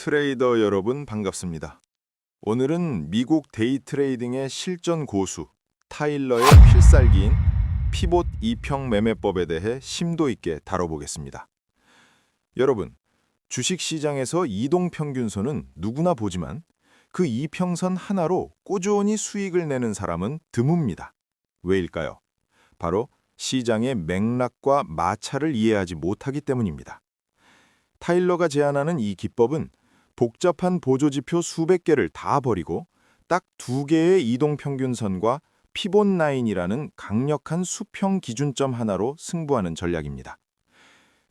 트레이더 여러분 반갑습니다. 오늘은 미국 데이 트레이딩의 실전 고수 타일러의 필살기인 피봇 이평 매매법에 대해 심도 있게 다뤄보겠습니다. 여러분, 주식시장에서 이동평균선은 누구나 보지만 그 이평선 하나로 꾸준히 수익을 내는 사람은 드뭅니다. 왜일까요? 바로 시장의 맥락과 마찰을 이해하지 못하기 때문입니다. 타일러가 제안하는 이 기법은 복잡한 보조지표 수백 개를 다 버리고 딱 두 개의 이동평균선과 피봇 라인이라는 강력한 수평 기준점 하나로 승부하는 전략입니다.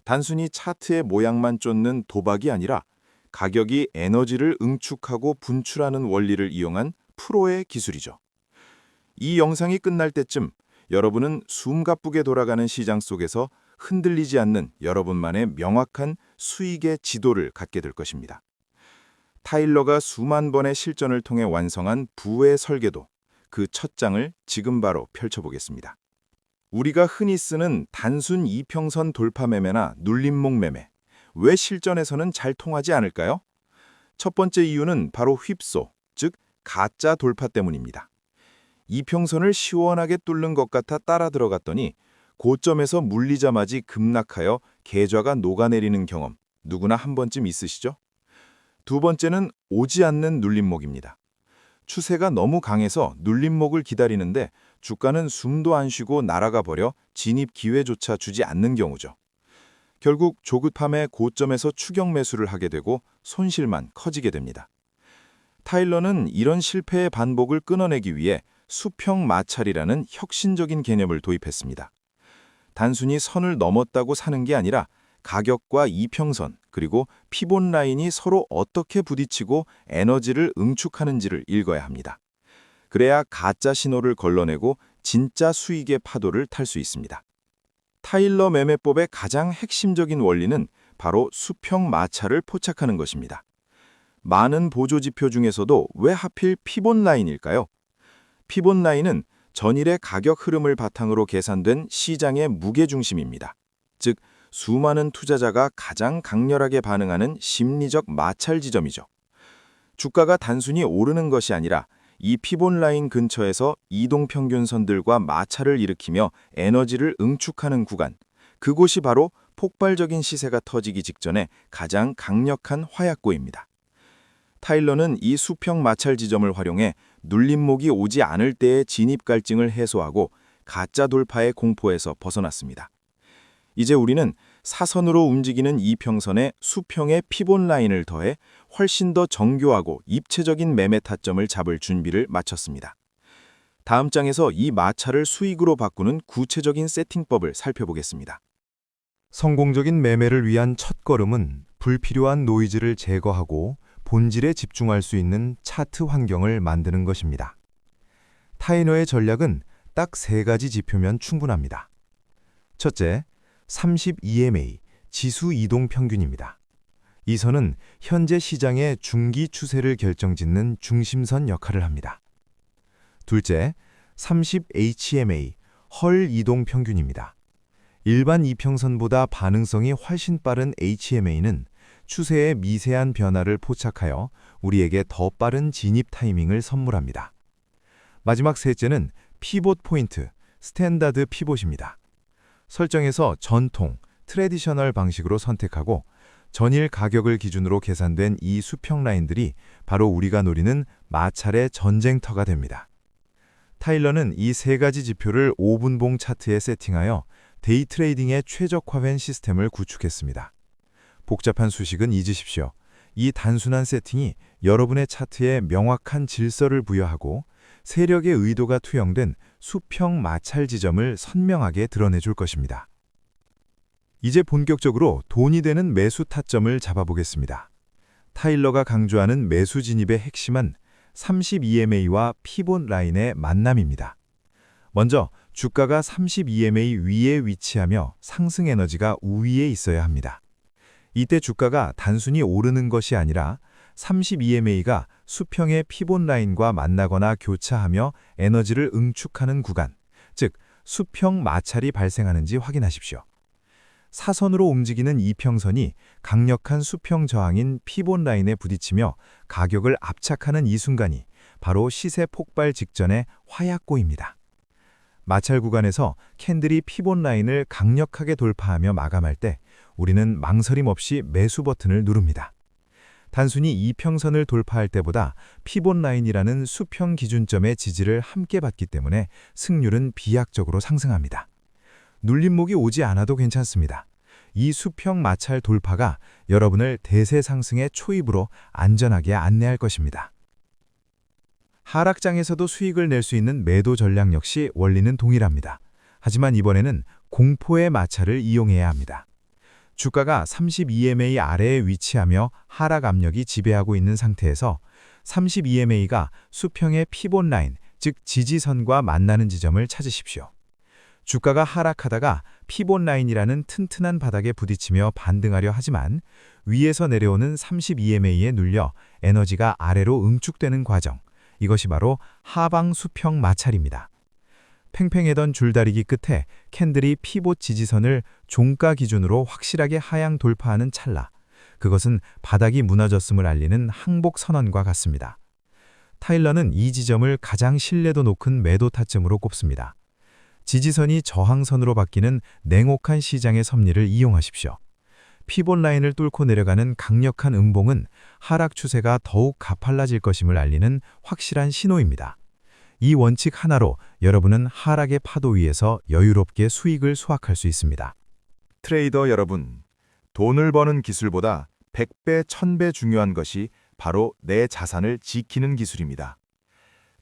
단순히 차트의 모양만 쫓는 도박이 아니라 가격이 에너지를 응축하고 분출하는 원리를 이용한 프로의 기술이죠. 이 영상이 끝날 때쯤 여러분은 숨가쁘게 돌아가는 시장 속에서 흔들리지 않는 여러분만의 명확한 수익의 지도를 갖게 될 것입니다. 타일러가 수만 번의 실전을 통해 완성한 부의 설계도, 그 첫 장을 지금 바로 펼쳐보겠습니다. 우리가 흔히 쓰는 단순 이평선 돌파 매매나 눌림목 매매, 왜 실전에서는 잘 통하지 않을까요? 첫 번째 이유는 바로 휩소, 즉 가짜 돌파 때문입니다. 이평선을 시원하게 뚫는 것 같아 따라 들어갔더니 고점에서 물리자마자 급락하여 계좌가 녹아내리는 경험, 누구나 한 번쯤 있으시죠? 두 번째는 오지 않는 눌림목입니다. 추세가 너무 강해서 눌림목을 기다리는데 주가는 숨도 안 쉬고 날아가 버려 진입 기회조차 주지 않는 경우죠. 결국 조급함에 고점에서 추격 매수를 하게 되고 손실만 커지게 됩니다. 타일러는 이런 실패의 반복을 끊어내기 위해 수평 마찰이라는 혁신적인 개념을 도입했습니다. 단순히 선을 넘었다고 사는 게 아니라 가격과 이평선 그리고 피봇 라인이 서로 어떻게 부딪히고 에너지를 응축하는지를 읽어야 합니다. 그래야 가짜 신호를 걸러내고 진짜 수익의 파도를 탈 수 있습니다. 타일러 매매법의 가장 핵심적인 원리는 바로 수평 마찰을 포착하는 것입니다. 많은 보조지표 중에서도 왜 하필 피봇 라인일까요? 피봇 라인은 전일의 가격 흐름을 바탕으로 계산된 시장의 무게중심입니다. 즉, 수많은 투자자가 가장 강렬하게 반응하는 심리적 마찰 지점이죠. 주가가 단순히 오르는 것이 아니라 이 피봇 라인 근처에서 이동평균선들과 마찰을 일으키며 에너지를 응축하는 구간, 그곳이 바로 폭발적인 시세가 터지기 직전에 가장 강력한 화약고입니다. 타일러는 이 수평 마찰 지점을 활용해 눌림목이 오지 않을 때의 진입 갈증을 해소하고 가짜 돌파의 공포에서 벗어났습니다. 이제 우리는 사선으로 움직이는 이평선에 수평의 피봇 라인을 더해 훨씬 더 정교하고 입체적인 매매 타점을 잡을 준비를 마쳤습니다. 다음 장에서 이 마찰을 수익으로 바꾸는 구체적인 세팅법을 살펴보겠습니다. 성공적인 매매를 위한 첫걸음은 불필요한 노이즈를 제거하고 본질에 집중할 수 있는 차트 환경을 만드는 것입니다. 타일러의 전략은 딱 3가지 지표면 충분합니다. 첫째, 30EMA, 지수 이동 평균입니다. 이 선은 현재 시장의 중기 추세를 결정짓는 중심선 역할을 합니다. 둘째, 30HMA, 헐 이동 평균입니다. 일반 이평선보다 반응성이 훨씬 빠른 HMA는 추세의 미세한 변화를 포착하여 우리에게 더 빠른 진입 타이밍을 선물합니다. 마지막 셋째는 피봇 포인트, 스탠다드 피봇입니다. 설정에서 전통, 트래디셔널 방식으로 선택하고 전일 가격을 기준으로 계산된 이 수평 라인들이 바로 우리가 노리는 마찰의 전쟁터가 됩니다. 타일러는 이 3가지 지표를 5분봉 차트에 세팅하여 데이 트레이딩에 최적화된 시스템을 구축했습니다. 복잡한 수식은 잊으십시오. 이 단순한 세팅이 여러분의 차트에 명확한 질서를 부여하고 세력의 의도가 투영된 수평 마찰 지점을 선명하게 드러내줄 것입니다. 이제 본격적으로 돈이 되는 매수 타점을 잡아보겠습니다. 타일러가 강조하는 매수 진입의 핵심은 30EMA와 피봇 라인의 만남입니다. 먼저 주가가 30EMA 위에 위치하며 상승 에너지가 우위에 있어야 합니다. 이때 주가가 단순히 오르는 것이 아니라 30EMA가 수평의 피봇 라인과 만나거나 교차하며 에너지를 응축하는 구간, 즉 수평 마찰이 발생하는지 확인하십시오. 사선으로 움직이는 이평선이 강력한 수평 저항인 피봇 라인에 부딪히며 가격을 압착하는 이 순간이 바로 시세 폭발 직전의 화약고입니다. 마찰 구간에서 캔들이 피봇 라인을 강력하게 돌파하며 마감할 때 우리는 망설임 없이 매수 버튼을 누릅니다. 단순히 이평선을 돌파할 때보다 피봇 라인이라는 수평 기준점의 지지를 함께 받기 때문에 승률은 비약적으로 상승합니다. 눌림목이 오지 않아도 괜찮습니다. 이 수평 마찰 돌파가 여러분을 대세 상승의 초입으로 안전하게 안내할 것입니다. 하락장에서도 수익을 낼 수 있는 매도 전략 역시 원리는 동일합니다. 하지만 이번에는 공포의 마찰을 이용해야 합니다. 주가가 32EMA 아래에 위치하며 하락 압력이 지배하고 있는 상태에서 32EMA가 수평의 피봇 라인, 즉 지지선과 만나는 지점을 찾으십시오. 주가가 하락하다가 피봇 라인이라는 튼튼한 바닥에 부딪히며 반등하려 하지만 위에서 내려오는 32EMA에 눌려 에너지가 아래로 응축되는 과정, 이것이 바로 하방 수평 마찰입니다. 팽팽하던 줄다리기 끝에 캔들이 피봇 지지선을 종가 기준으로 확실하게 하향 돌파하는 찰나, 그것은 바닥이 무너졌음을 알리는 항복 선언과 같습니다. 타일러는 이 지점을 가장 신뢰도 높은 매도 타점으로 꼽습니다. 지지선이 저항선으로 바뀌는 냉혹한 시장의 섭리를 이용하십시오. 피봇 라인을 뚫고 내려가는 강력한 음봉은 하락 추세가 더욱 가팔라질 것임을 알리는 확실한 신호입니다. 이 원칙 하나로 여러분은 하락의 파도 위에서 여유롭게 수익을 수확할 수 있습니다. 트레이더 여러분, 돈을 버는 기술보다 100배, 1000배 중요한 것이 바로 내 자산을 지키는 기술입니다.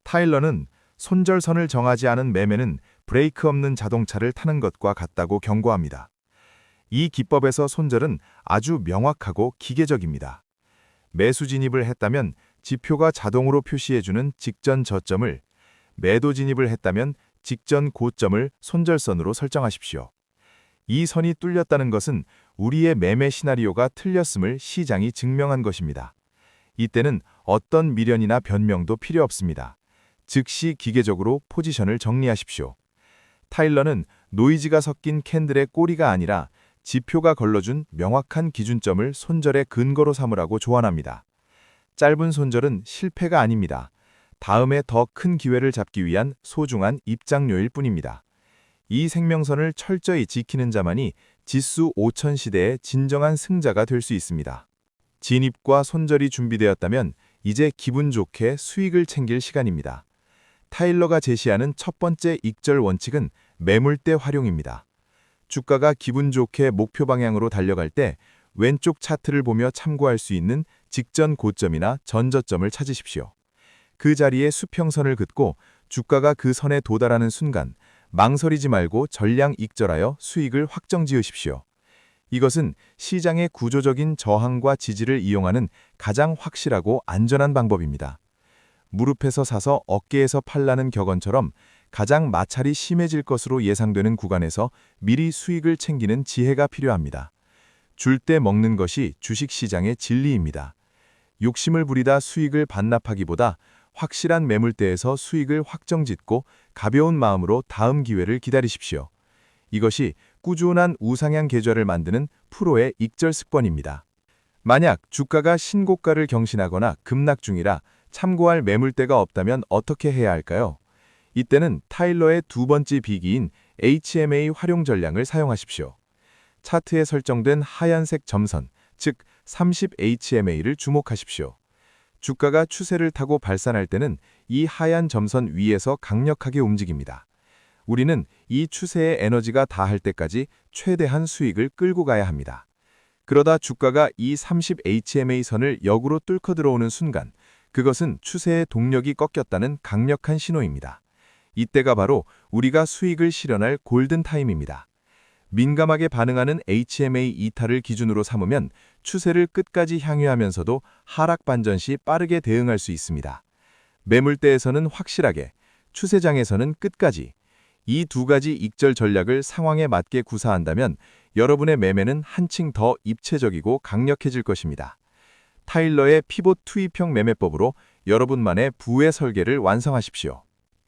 타일러는 손절선을 정하지 않은 매매는 브레이크 없는 자동차를 타는 것과 같다고 경고합니다. 이 기법에서 손절은 아주 명확하고 기계적입니다. 매수 진입을 했다면 지표가 자동으로 표시해주는 직전 저점을, 매도 진입을 했다면 직전 고점을 손절선으로 설정하십시오. 이 선이 뚫렸다는 것은 우리의 매매 시나리오가 틀렸음을 시장이 증명한 것입니다. 이때는 어떤 미련이나 변명도 필요 없습니다. 즉시 기계적으로 포지션을 정리하십시오. 타일러는 노이즈가 섞인 캔들의 꼬리가 아니라 지표가 걸러준 명확한 기준점을 손절의 근거로 삼으라고 조언합니다. 짧은 손절은 실패가 아닙니다. 다음에 더 큰 기회를 잡기 위한 소중한 입장료일 뿐입니다. 이 생명선을 철저히 지키는 자만이 지수 5000 시대의 진정한 승자가 될 수 있습니다. 진입과 손절이 준비되었다면 이제 기분 좋게 수익을 챙길 시간입니다. 타일러가 제시하는 첫 번째 익절 원칙은 매물대 활용입니다. 주가가 기분 좋게 목표 방향으로 달려갈 때 왼쪽 차트를 보며 참고할 수 있는 직전 고점이나 전저점을 찾으십시오. 그 자리에 수평선을 긋고 주가가 그 선에 도달하는 순간 망설이지 말고 전량 익절하여 수익을 확정지으십시오. 이것은 시장의 구조적인 저항과 지지를 이용하는 가장 확실하고 안전한 방법입니다. 무릎에서 사서 어깨에서 팔라는 격언처럼 가장 마찰이 심해질 것으로 예상되는 구간에서 미리 수익을 챙기는 지혜가 필요합니다. 줄 때 먹는 것이 주식시장의 진리입니다. 욕심을 부리다 수익을 반납하기보다 확실한 매물대에서 수익을 확정짓고 가벼운 마음으로 다음 기회를 기다리십시오. 이것이 꾸준한 우상향 계좌를 만드는 프로의 익절 습관입니다. 만약 주가가 신고가를 경신하거나 급락 중이라 참고할 매물대가 없다면 어떻게 해야 할까요? 이때는 타일러의 두 번째 비기인 HMA 활용 전략을 사용하십시오. 차트에 설정된 하얀색 점선, 즉 30HMA를 주목하십시오. 주가가 추세를 타고 발산할 때는 이 하얀 점선 위에서 강력하게 움직입니다. 우리는 이 추세의 에너지가 다할 때까지 최대한 수익을 끌고 가야 합니다. 그러다 주가가 이 30HMA 선을 역으로 뚫고 들어오는 순간, 그것은 추세의 동력이 꺾였다는 강력한 신호입니다. 이때가 바로 우리가 수익을 실현할 골든타임입니다. 민감하게 반응하는 HMA 이탈을 기준으로 삼으면 추세를 끝까지 향유하면서도 하락 반전 시 빠르게 대응할 수 있습니다. 매물대에서는 확실하게, 추세장에서는 끝까지, 이 두 가지 익절 전략을 상황에 맞게 구사한다면 여러분의 매매는 한층 더 입체적이고 강력해질 것입니다. 타일러의 피봇 투입형 매매법으로 여러분만의 부의 설계를 완성하십시오.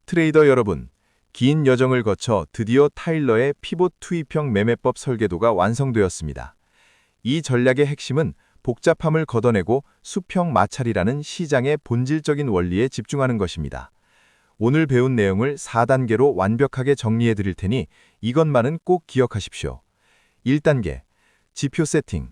트레이더 여러분, 긴 여정을 거쳐 드디어 타일러의 피봇 투입형 매매법 설계도가 완성되었습니다. 이 전략의 핵심은 복잡함을 걷어내고 수평 마찰이라는 시장의 본질적인 원리에 집중하는 것입니다. 오늘 배운 내용을 4단계로 완벽하게 정리해 드릴 테니 이것만은 꼭 기억하십시오. 1단계, 지표 세팅.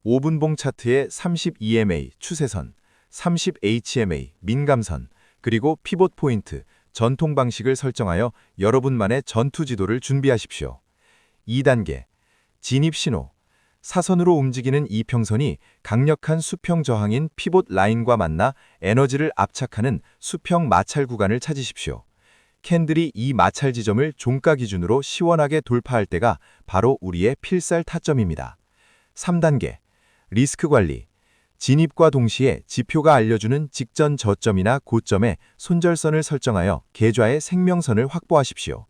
5분봉 차트의 30EMA 추세선, 30HMA 민감선, 그리고 피봇 포인트, 전통 방식을 설정하여 여러분만의 전투 지도를 준비하십시오. 2단계, 진입 신호. 사선으로 움직이는 이평선이 강력한 수평 저항인 피봇 라인과 만나 에너지를 압착하는 수평 마찰 구간을 찾으십시오. 캔들이 이 마찰 지점을 종가 기준으로 시원하게 돌파할 때가 바로 우리의 필살 타점입니다. 3단계, 리스크 관리. 진입과 동시에 지표가 알려주는 직전 저점이나 고점에 손절선을 설정하여 계좌의 생명선을 확보하십시오.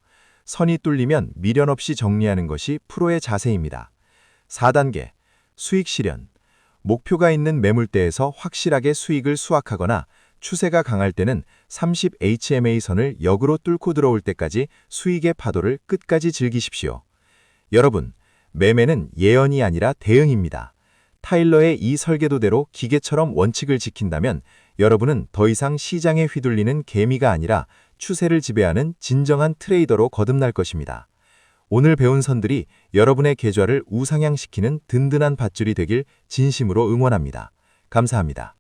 선이 뚫리면 미련 없이 정리하는 것이 프로의 자세입니다. 4단계, 수익 실현. 목표가 있는 매물대에서 확실하게 수익을 수확하거나 추세가 강할 때는 30HMA 선을 역으로 뚫고 들어올 때까지 수익의 파도를 끝까지 즐기십시오. 여러분, 매매는 예언이 아니라 대응입니다. 타일러의 이 설계도대로 기계처럼 원칙을 지킨다면 여러분은 더 이상 시장에 휘둘리는 개미가 아니라 추세를 지배하는 진정한 트레이더로 거듭날 것입니다. 오늘 배운 선들이 여러분의 계좌를 우상향시키는 든든한 밧줄이 되길 진심으로 응원합니다. 감사합니다.